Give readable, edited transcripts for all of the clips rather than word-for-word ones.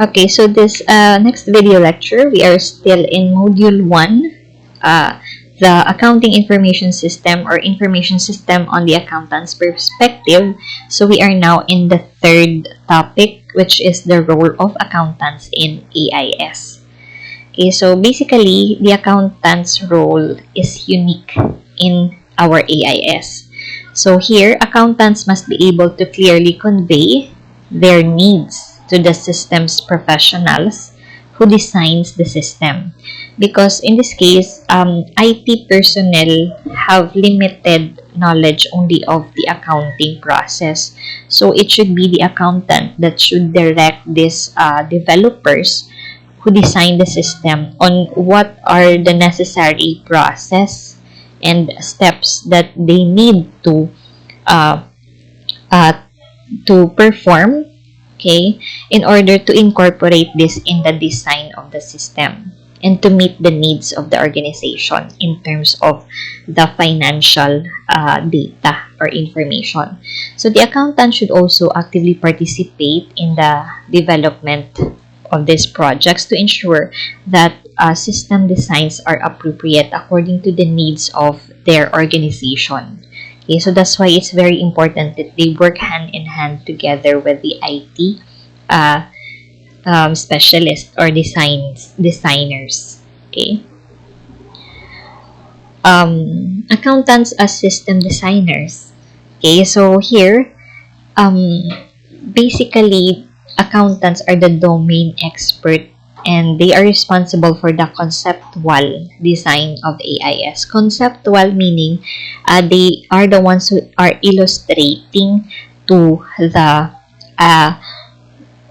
Okay, so this next video lecture, we are still in Module 1, the Accounting Information System or Information System on the Accountant's Perspective. So we are now in the third topic, which is the role of accountants in AIS. Okay, so basically, the accountant's role is unique in our AIS. So here, accountants must be able to clearly convey their needs to the system's professionals who designs the system. Because in this case, IT personnel have limited knowledge only of the accounting process. So it should be the accountant that should direct these developers who design the system on what are the necessary process and steps that they need uh, uh, to perform, okay, in order to incorporate this in the design of the system and to meet the needs of the organization in terms of the financial data or information. So the accountant should also actively participate in the development of these projects to ensure that system designs are appropriate according to the needs of their organization. Okay, so that's why it's very important that they work hand in hand together with the IT specialists or designers. Okay. Accountants as system designers. Okay, so here, basically, accountants are the domain expert and they are responsible for the conceptual design of AIS. Conceptual meaning they are the ones who are illustrating to the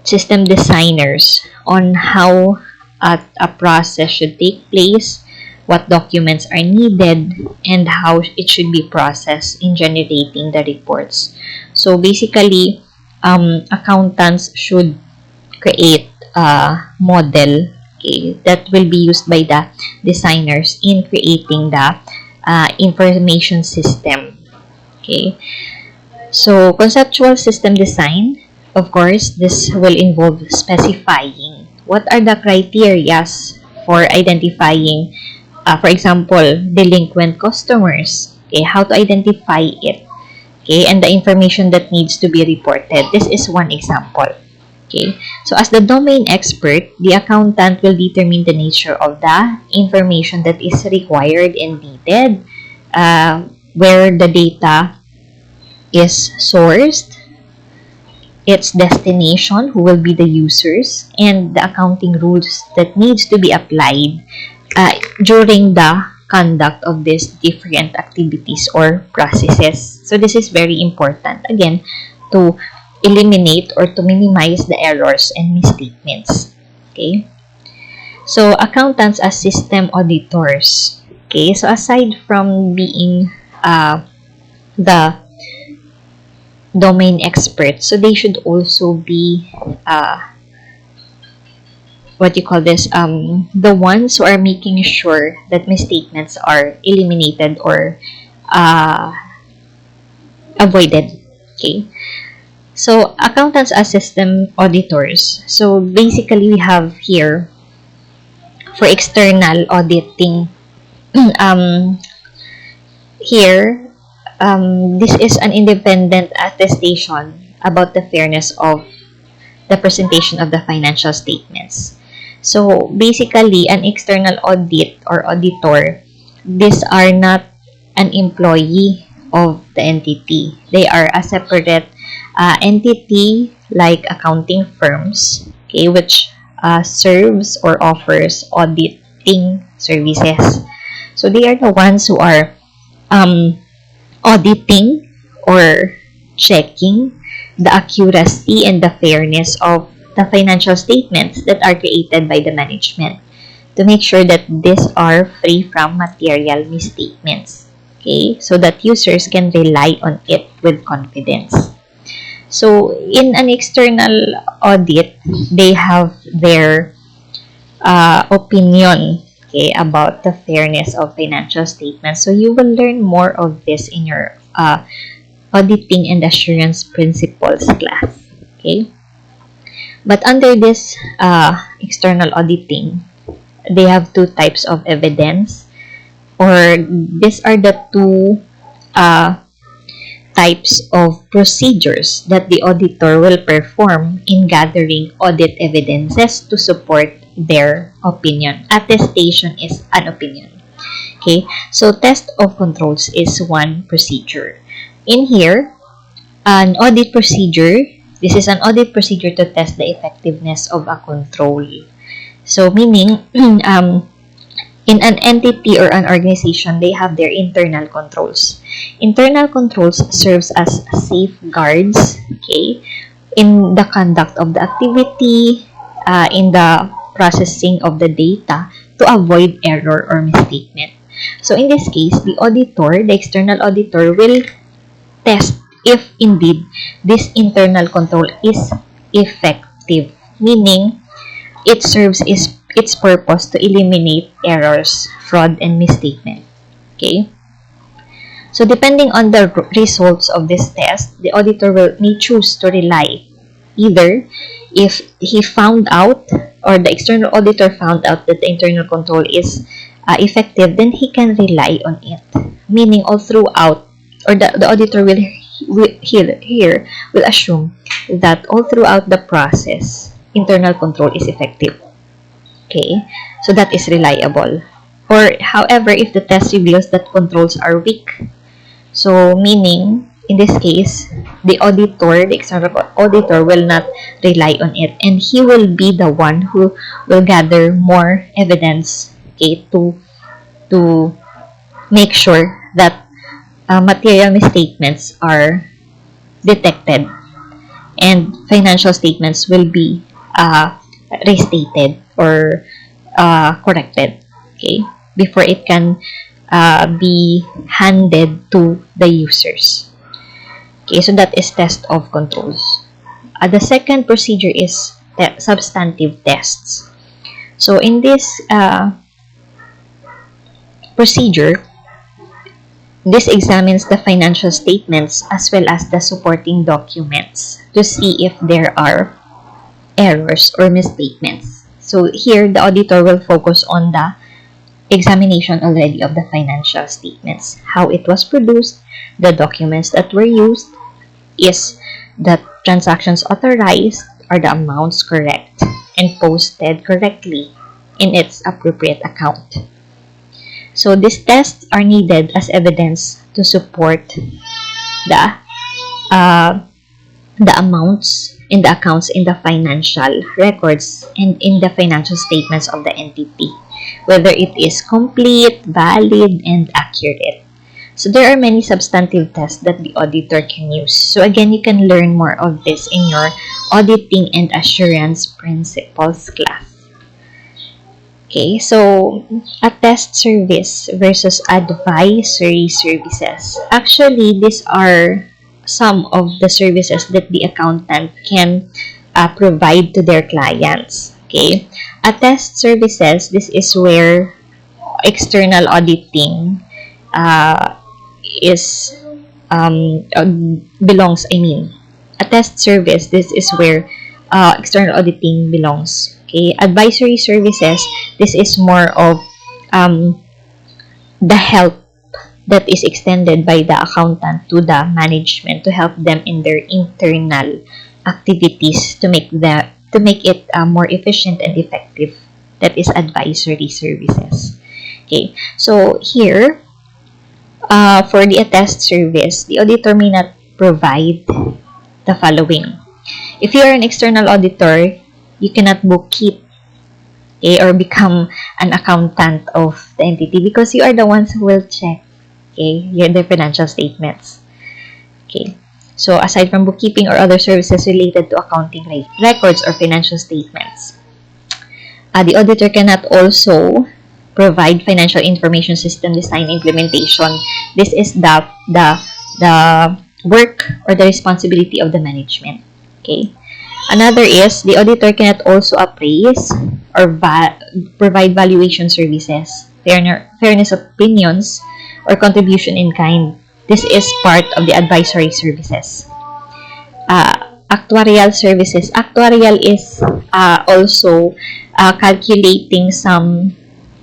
system designers on how a process should take place, what documents are needed, and how it should be processed in generating the reports. So basically, accountants should create a model, okay, that will be used by the designers in creating the information system. Okay, so conceptual system design, of course, this will involve specifying what are the criteria for identifying, for example, delinquent customers, okay, how to identify it, okay, and the information that needs to be reported. This is one example. Okay, so as the domain expert, the accountant will determine the nature of the information that is required and needed, where the data is sourced, its destination, who will be the users, and the accounting rules that needs to be applied during the conduct of these different activities or processes. So this is very important, again, to eliminate or to minimize the errors and misstatements. Okay, so accountants as system auditors. Okay, so aside from being the domain experts, so they should also be what you call this, the ones who are making sure that misstatements are eliminated or avoided. Okay, so accountants as system auditors. So basically, we have here for external auditing. Here, this is an independent attestation about the fairness of the presentation of the financial statements. So basically, an external audit or auditor, these are not an employee of the entity. They are a separate entity like accounting firms, okay, which serves or offers auditing services. So they are the ones who are auditing or checking the accuracy and the fairness of the financial statements that are created by the management to make sure that these are free from material misstatements, okay, so that users can rely on it with confidence. So in an external audit, they have their opinion, okay, about the fairness of financial statements. So you will learn more of this in your auditing and assurance principles class. Okay. But under this external auditing, they have two types of evidence, or these are the two uh, types of procedures that the auditor will perform in gathering audit evidences to support their opinion. Attestation is an opinion. Okay, so test of controls is one procedure. In here, an audit procedure, this is an audit procedure to test the effectiveness of a control. So meaning, in an entity or an organization, they have their internal controls. Internal controls serves as safeguards, okay, in the conduct of the activity, in the processing of the data to avoid error or misstatement. So in this case, the auditor, the external auditor, will test if indeed this internal control is effective, meaning it serves its purpose to eliminate errors, fraud, and misstatement. Okay? So depending on the results of this test, the auditor may choose to rely either if he found out or the external auditor found out that the internal control is effective, then he can rely on it. Meaning all throughout, or the auditor will assume that all throughout the process, internal control is effective. Okay, so that is reliable. Or however, if the test reveals that controls are weak, so meaning in this case, the auditor, the external auditor, will not rely on it, and he will be the one who will gather more evidence, okay, to make sure that material misstatements are detected and financial statements will be restated or corrected, okay, before it can be handed to the users. Okay, so that is test of controls. The second procedure is substantive tests. So in this procedure, this examines the financial statements as well as the supporting documents to see if there are errors or misstatements. So here, the auditor will focus on the examination already of the financial statements, how it was produced, the documents that were used, is the transactions authorized, are the amounts correct and posted correctly in its appropriate account. So these tests are needed as evidence to support the amounts in the accounts in the financial records and in the financial statements of the entity, whether it is complete, valid, and accurate. So there are many substantive tests that the auditor can use. So again, you can learn more of this in your auditing and assurance principles class. Okay, so a test service versus advisory services. Actually, these are some of the services that the accountant can provide to their clients. Okay, a test services, this is where external auditing is belongs. I mean, a test service, this is where external auditing belongs. Okay, advisory services, this is more of the help that is extended by the accountant to the management to help them in their internal activities to make it more efficient and effective. That is advisory services. Okay, so here for the attest service, the auditor may not provide the following. If you are an external auditor, you cannot bookkeep, okay, or become an accountant of the entity because you are the ones who will check, okay, the financial statements. Okay, so aside from bookkeeping or other services related to accounting records or financial statements, the auditor cannot also provide financial information system design implementation. This is the work or the responsibility of the management. Okay. Another is the auditor cannot also appraise or provide valuation services, fairness opinions, or contribution in kind. This is part of the advisory services. Actuarial services. Actuarial is also calculating some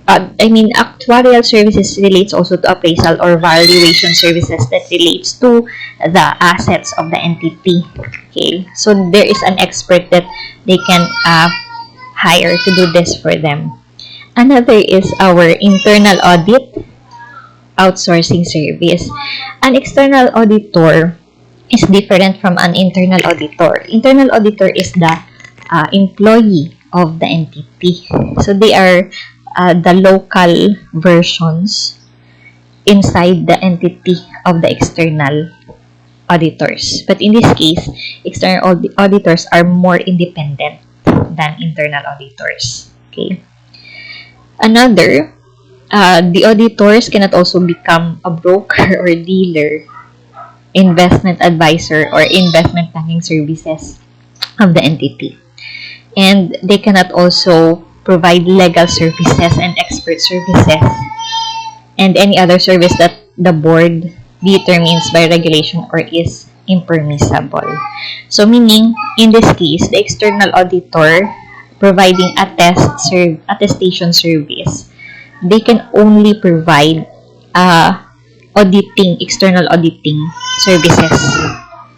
actuarial services relates also to appraisal or valuation services that relates to the assets of the entity. Okay, so there is an expert that they can hire to do this for them. Another is our internal audit outsourcing service. An external auditor is different from an internal auditor. Internal auditor is the employee of the entity. So they are the local versions inside the entity of the external auditors. But in this case, external auditors are more independent than internal auditors. Okay. Another, the auditors cannot also become a broker or dealer, investment advisor, or investment planning services of the entity. And they cannot also provide legal services and expert services and any other service that the board determines by regulation or is impermissible. So meaning, in this case, the external auditor providing attestation service, they can only provide external auditing services.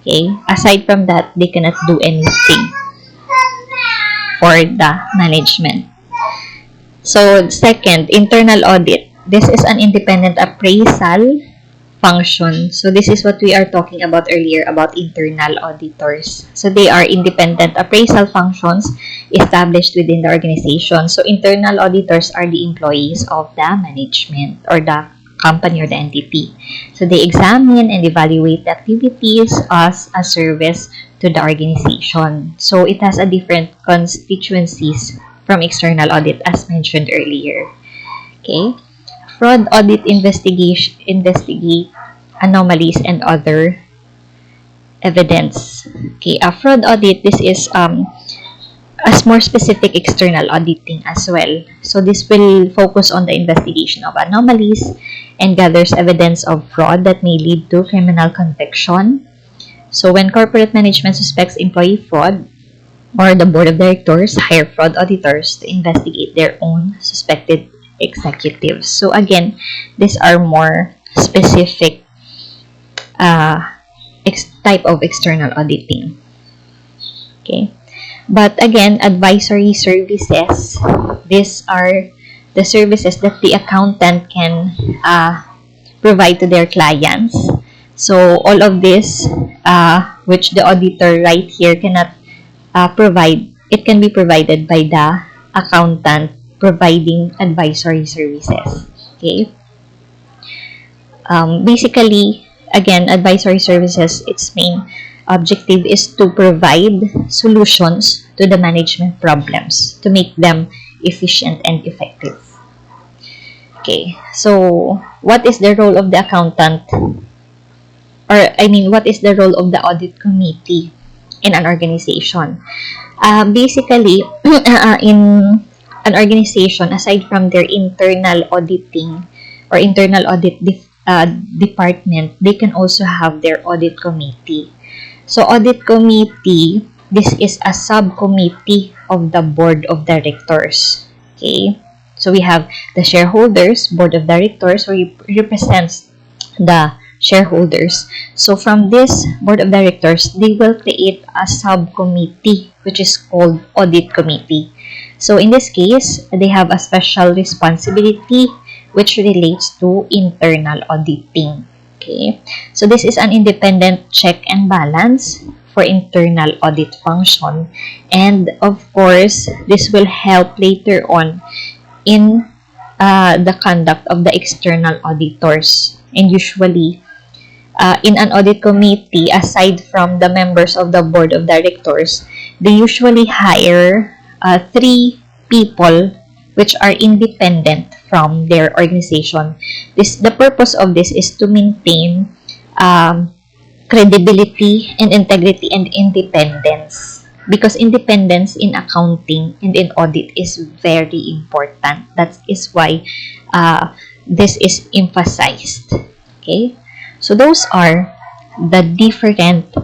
Okay? Aside from that, they cannot do anything for the management. So, second, internal audit. This is an independent appraisal function. So, this is what we are talking about earlier about internal auditors. So, they are independent appraisal functions established within the organization. So, internal auditors are the employees of the management or the company or the entity. So, they examine and evaluate the activities as a service to the organization. So, it has a different constituencies from external audit as mentioned earlier. Okay. Fraud audit investigate anomalies and other evidence. Okay, a fraud audit, this is a more specific external auditing as well. So this will focus on the investigation of anomalies and gathers evidence of fraud that may lead to criminal conviction. So when corporate management suspects employee fraud, or the board of directors hire fraud auditors to investigate their own suspected executives. So again, these are more specific type of external auditing. Okay, but again, advisory services. These are the services that the accountant can provide to their clients. So all of this, which the auditor right here cannot provide, it can be provided by the accountant providing advisory services. Okay. Basically, again, advisory services, its main objective is to provide solutions to the management problems to make them efficient and effective. Okay, so what is the role of the accountant? What is the role of the audit committee in an organization? Basically, in an organization, aside from their internal auditing or internal audit department, they can also have their audit committee. So, audit committee, this is a subcommittee of the board of directors. Okay, so we have the shareholders, board of directors, who represents the shareholders. So from this board of directors, they will create a subcommittee which is called audit committee. So in this case, they have a special responsibility which relates to internal auditing. Okay, so this is an independent check and balance for internal audit function, and of course this will help later on in the conduct of the external auditors. And usually in an audit committee, aside from the members of the board of directors, they usually hire 3 people which are independent from their organization. The purpose of this is to maintain credibility and integrity and independence, because independence in accounting and in audit is very important. That is why this is emphasized. Okay, so those are the different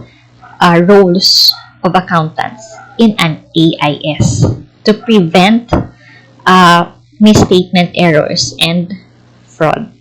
roles of accountants in an AIS to prevent misstatement errors and fraud.